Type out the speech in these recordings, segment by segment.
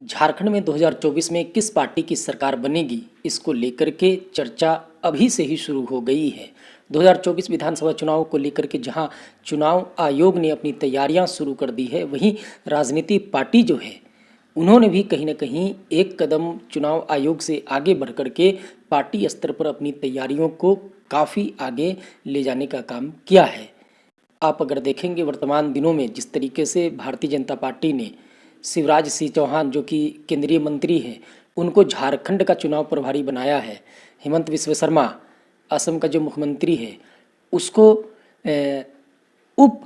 झारखंड में 2024 में किस पार्टी की सरकार बनेगी, इसको लेकर के चर्चा अभी से ही शुरू हो गई है। 2024 विधानसभा चुनाव को लेकर के जहां चुनाव आयोग ने अपनी तैयारियां शुरू कर दी है, वहीं राजनीतिक पार्टी जो है उन्होंने भी कहीं ना कहीं एक कदम चुनाव आयोग से आगे बढ़ कर के पार्टी स्तर पर अपनी तैयारियों को काफ़ी आगे ले जाने का काम किया है। आप अगर देखेंगे वर्तमान दिनों में जिस तरीके से भारतीय जनता पार्टी ने शिवराज सिंह चौहान जो कि केंद्रीय मंत्री हैं उनको झारखंड का चुनाव प्रभारी बनाया है, हेमंत विश्व शर्मा असम का जो मुख्यमंत्री है उसको उप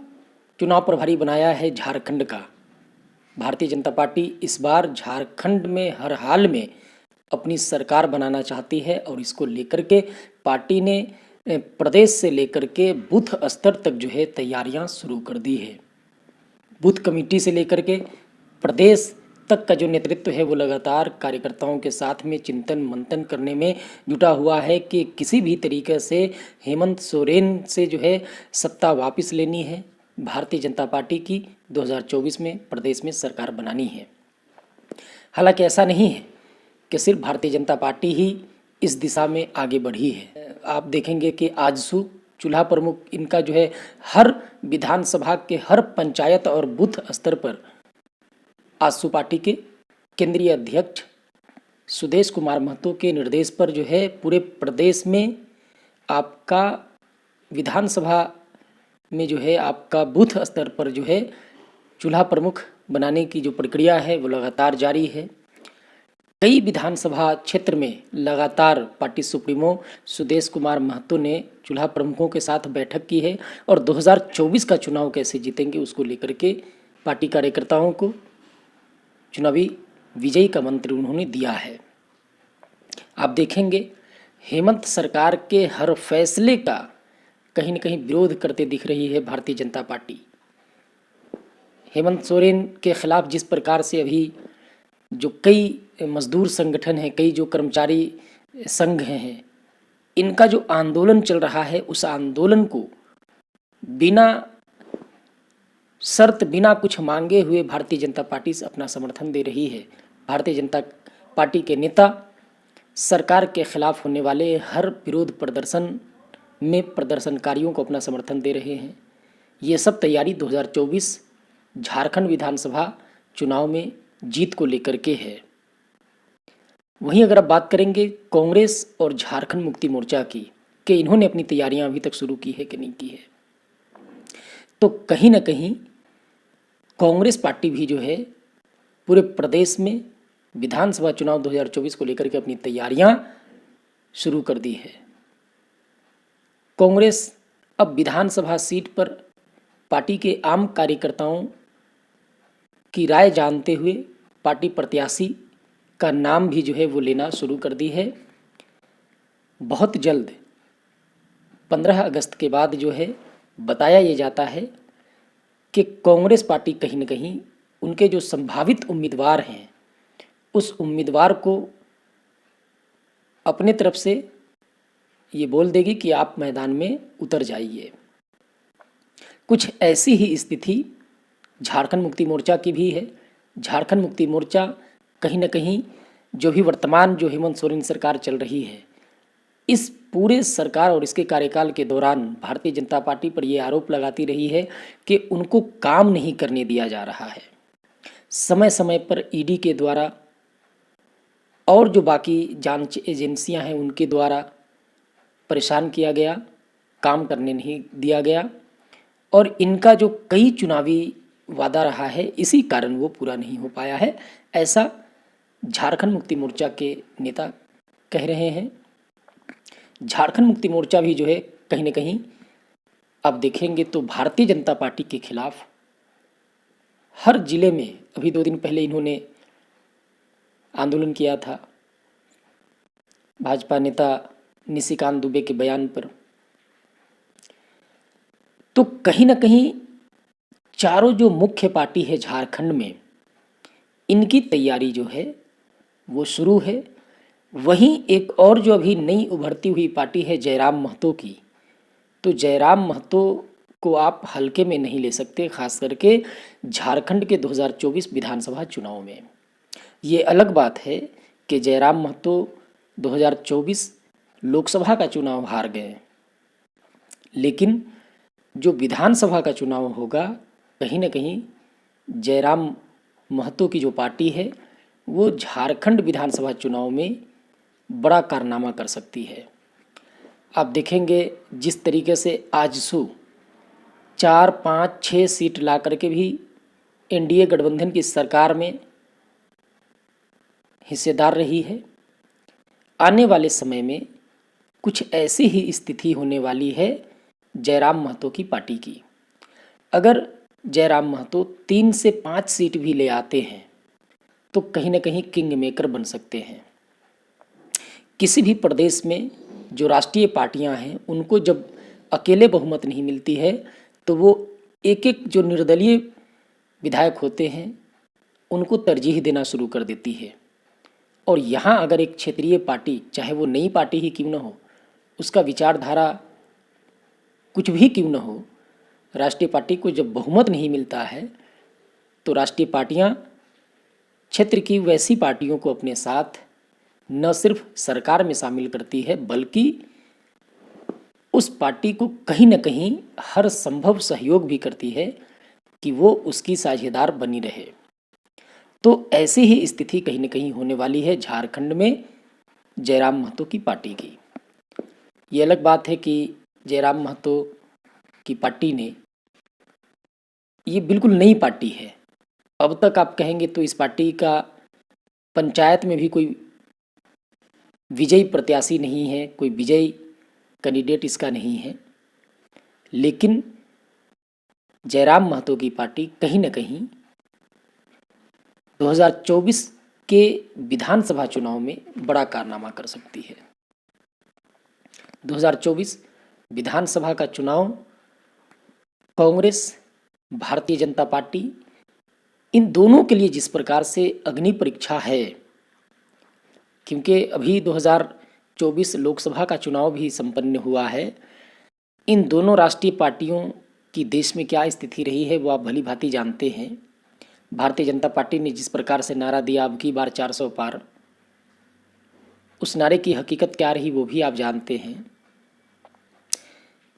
चुनाव प्रभारी बनाया है झारखंड का। भारतीय जनता पार्टी इस बार झारखंड में हर हाल में अपनी सरकार बनाना चाहती है और इसको लेकर के पार्टी ने प्रदेश से लेकर के बूथ स्तर तक जो है तैयारियां शुरू कर दी है। बूथ कमेटी से लेकर के प्रदेश तक का जो नेतृत्व है वो लगातार कार्यकर्ताओं के साथ में चिंतन मंथन करने में जुटा हुआ है कि किसी भी तरीके से हेमंत सोरेन से जो है सत्ता वापस लेनी है, भारतीय जनता पार्टी की 2024 में प्रदेश में सरकार बनानी है। हालांकि ऐसा नहीं है कि सिर्फ भारतीय जनता पार्टी ही इस दिशा में आगे बढ़ी है। आप देखेंगे कि आजसू चूल्हा प्रमुख इनका जो है हर विधानसभा के हर पंचायत और बूथ स्तर पर आजसू पार्टी के केंद्रीय अध्यक्ष सुदेश कुमार महतो के निर्देश पर जो है पूरे प्रदेश में आपका विधानसभा में जो है आपका बूथ स्तर पर जो है चूल्हा प्रमुख बनाने की जो प्रक्रिया है वो लगातार जारी है। कई विधानसभा क्षेत्र में लगातार पार्टी सुप्रीमो सुदेश कुमार महतो ने चूल्हा प्रमुखों के साथ बैठक की है और 2024 का चुनाव कैसे जीतेंगे उसको लेकर के पार्टी कार्यकर्ताओं को चुनावी विजयी का मंत्र उन्होंने दिया है। आप देखेंगे हेमंत सरकार के हर फैसले का कहीं न कहीं विरोध करते दिख रही है भारतीय जनता पार्टी। हेमंत सोरेन के खिलाफ जिस प्रकार से अभी जो कई मजदूर संगठन हैं, कई जो कर्मचारी संघ हैं, इनका जो आंदोलन चल रहा है उस आंदोलन को बिना शर्त बिना कुछ मांगे हुए भारतीय जनता पार्टी से अपना समर्थन दे रही है। भारतीय जनता पार्टी के नेता सरकार के खिलाफ होने वाले हर विरोध प्रदर्शन में प्रदर्शनकारियों को अपना समर्थन दे रहे हैं। ये सब तैयारी 2024 झारखंड विधानसभा चुनाव में जीत को लेकर के है। वहीं अगर आप बात करेंगे कांग्रेस और झारखंड मुक्ति मोर्चा की कि इन्होंने अपनी तैयारियां अभी तक शुरू की है कि नहीं की है, तो कहीं ना कहीं कांग्रेस पार्टी भी जो है पूरे प्रदेश में विधानसभा चुनाव 2024 को लेकर के अपनी तैयारियां शुरू कर दी है। कांग्रेस अब विधानसभा सीट पर पार्टी के आम कार्यकर्ताओं की राय जानते हुए पार्टी प्रत्याशी का नाम भी जो है वो लेना शुरू कर दी है। बहुत जल्द 15 अगस्त के बाद जो है बताया ये जाता है कि कांग्रेस पार्टी कहीं न कहीं उनके जो संभावित उम्मीदवार हैं उस उम्मीदवार को अपने तरफ से ये बोल देगी कि आप मैदान में उतर जाइए। कुछ ऐसी ही स्थिति झारखंड मुक्ति मोर्चा की भी है। झारखंड मुक्ति मोर्चा कहीं न कहीं जो भी वर्तमान जो हेमंत सोरेन सरकार चल रही है, इस पूरे सरकार और इसके कार्यकाल के दौरान भारतीय जनता पार्टी पर यह आरोप लगाती रही है कि उनको काम नहीं करने दिया जा रहा है। समय समय पर ईडी के द्वारा और जो बाकी जांच एजेंसियां हैं उनके द्वारा परेशान किया गया, काम करने नहीं दिया गया और इनका जो कई चुनावी वादा रहा है इसी कारण वो पूरा नहीं हो पाया है, ऐसा झारखंड मुक्ति मोर्चा के नेता कह रहे हैं। झारखंड मुक्ति मोर्चा भी जो है कहीं न कहीं आप देखेंगे तो भारतीय जनता पार्टी के खिलाफ हर जिले में अभी 2 दिन पहले इन्होंने आंदोलन किया था भाजपा नेता निशिकांत दुबे के बयान पर। तो कहीं ना कहीं चारों जो मुख्य पार्टी है झारखंड में, इनकी तैयारी जो है वो शुरू है। वहीं एक और जो अभी नई उभरती हुई पार्टी है जयराम महतो की, तो जयराम महतो को आप हल्के में नहीं ले सकते, खास करके झारखंड के 2024 विधानसभा चुनाव में। ये अलग बात है कि जयराम महतो 2024 लोकसभा का चुनाव हार गए, लेकिन जो विधानसभा का चुनाव होगा, कहीं ना कहीं जयराम महतो की जो पार्टी है वो झारखंड विधानसभा चुनाव में बड़ा कारनामा कर सकती है। आप देखेंगे जिस तरीके से आजसू 4, 5, 6 सीट ला करके भी एनडीए गठबंधन की सरकार में हिस्सेदार रही है, आने वाले समय में कुछ ऐसी ही स्थिति होने वाली है जयराम महतो की पार्टी की। अगर जयराम महतो 3 से 5 सीट भी ले आते हैं तो कहीं ना कहीं किंग मेकर बन सकते हैं। किसी भी प्रदेश में जो राष्ट्रीय पार्टियां हैं उनको जब अकेले बहुमत नहीं मिलती है तो वो एक एक जो निर्दलीय विधायक होते हैं उनको तरजीह देना शुरू कर देती है। और यहाँ अगर एक क्षेत्रीय पार्टी, चाहे वो नई पार्टी ही क्यों न हो, उसका विचारधारा कुछ भी क्यों न हो, राष्ट्रीय पार्टी को जब बहुमत नहीं मिलता है तो राष्ट्रीय पार्टियां क्षेत्र की वैसी पार्टियों को अपने साथ न सिर्फ सरकार में शामिल करती है बल्कि उस पार्टी को कहीं न कहीं हर संभव सहयोग भी करती है कि वो उसकी साझेदार बनी रहे। तो ऐसी ही स्थिति कहीं न कहीं होने वाली है झारखंड में जयराम महतो की पार्टी की। ये अलग बात है कि जयराम महतो की पार्टी ने, ये बिल्कुल नई पार्टी है। अब तक आप कहेंगे तो इस पार्टी का पंचायत में भी कोई विजयी प्रत्याशी नहीं है, कोई विजयी कैंडिडेट इसका नहीं है, लेकिन जयराम महतो की पार्टी कहीं न कहीं 2024 के विधानसभा चुनाव में बड़ा कारनामा कर सकती है। 2024 विधानसभा का चुनाव कांग्रेस, भारतीय जनता पार्टी, इन दोनों के लिए जिस प्रकार से अग्नि परीक्षा है, क्योंकि अभी 2024 लोकसभा का चुनाव भी संपन्न हुआ है, इन दोनों राष्ट्रीय पार्टियों की देश में क्या स्थिति रही है वो आप भली भांति जानते हैं। भारतीय जनता पार्टी ने जिस प्रकार से नारा दिया अब की बार 400 पार, उस नारे की हकीकत क्या रही वो भी आप जानते हैं।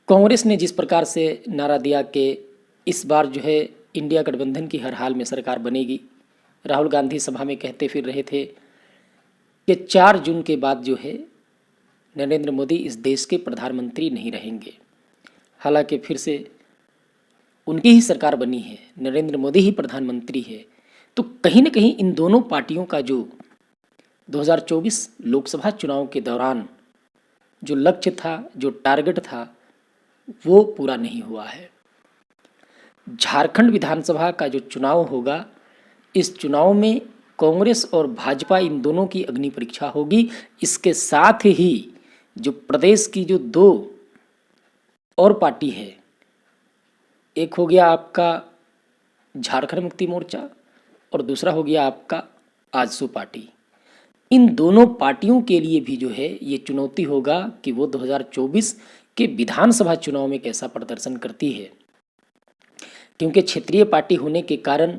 कांग्रेस ने जिस प्रकार से नारा दिया कि इस बार जो है इंडिया गठबंधन की हर हाल में सरकार बनेगी, राहुल गांधी सभा में कहते फिर रहे थे कि 4 जून के बाद जो है नरेंद्र मोदी इस देश के प्रधानमंत्री नहीं रहेंगे। हालांकि फिर से उनकी ही सरकार बनी है, नरेंद्र मोदी ही प्रधानमंत्री है। तो कहीं न कहीं इन दोनों पार्टियों का जो 2024 लोकसभा चुनाव के दौरान जो लक्ष्य था, जो टारगेट था, वो पूरा नहीं हुआ है। झारखंड विधानसभा का जो चुनाव होगा, इस चुनाव में कांग्रेस और भाजपा इन दोनों की अग्नि परीक्षा होगी। इसके साथ ही जो प्रदेश की जो 2 और पार्टी है, एक हो गया आपका झारखंड मुक्ति मोर्चा और दूसरा हो गया आपका आजसू पार्टी। इन दोनों पार्टियों के लिए भी जो है ये चुनौती होगा कि वो 2024 के विधानसभा चुनाव में कैसा प्रदर्शन करती है, क्योंकि क्षेत्रीय पार्टी होने के कारण,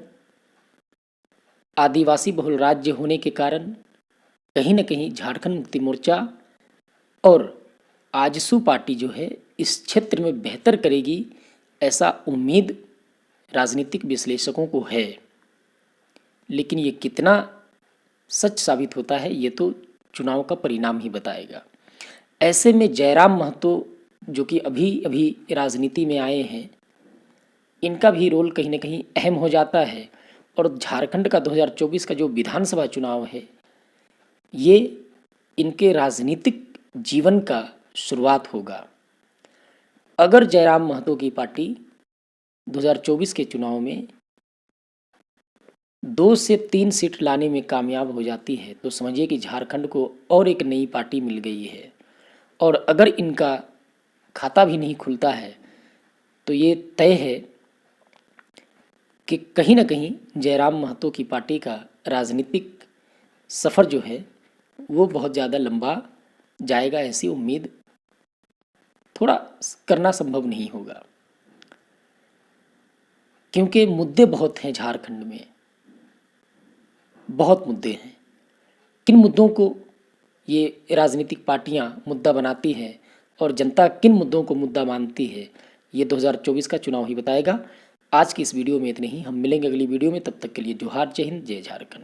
आदिवासी बहुल राज्य होने के कारण कहीं न कहीं झारखंड मुक्ति मोर्चा और आजसू पार्टी जो है इस क्षेत्र में बेहतर करेगी, ऐसा उम्मीद राजनीतिक विश्लेषकों को है। लेकिन ये कितना सच साबित होता है ये तो चुनाव का परिणाम ही बताएगा। ऐसे में जयराम महतो जो कि अभी अभी राजनीति में आए हैं, इनका भी रोल कहीं ना कहीं अहम हो जाता है। और झारखंड का 2024 का जो विधानसभा चुनाव है, ये इनके राजनीतिक जीवन का शुरुआत होगा। अगर जयराम महतो की पार्टी 2024 के चुनाव में 2 से 3 सीट लाने में कामयाब हो जाती है तो समझिए कि झारखंड को और एक नई पार्टी मिल गई है। और अगर इनका खाता भी नहीं खुलता है तो ये तय है कि कहीं ना कहीं जयराम महतो की पार्टी का राजनीतिक सफ़र जो है वो बहुत ज़्यादा लंबा जाएगा। ऐसी उम्मीद थोड़ा करना संभव नहीं होगा, क्योंकि मुद्दे बहुत हैं झारखंड में। बहुत मुद्दे हैं। किन मुद्दों को ये राजनीतिक पार्टियां मुद्दा बनाती हैं और जनता किन मुद्दों को मुद्दा मानती है, ये 2024 का चुनाव ही बताएगा। आज की इस वीडियो में इतने ही। हम मिलेंगे अगली वीडियो में, तब तक के लिए जोहार, जय हिंद, जय झारखंड।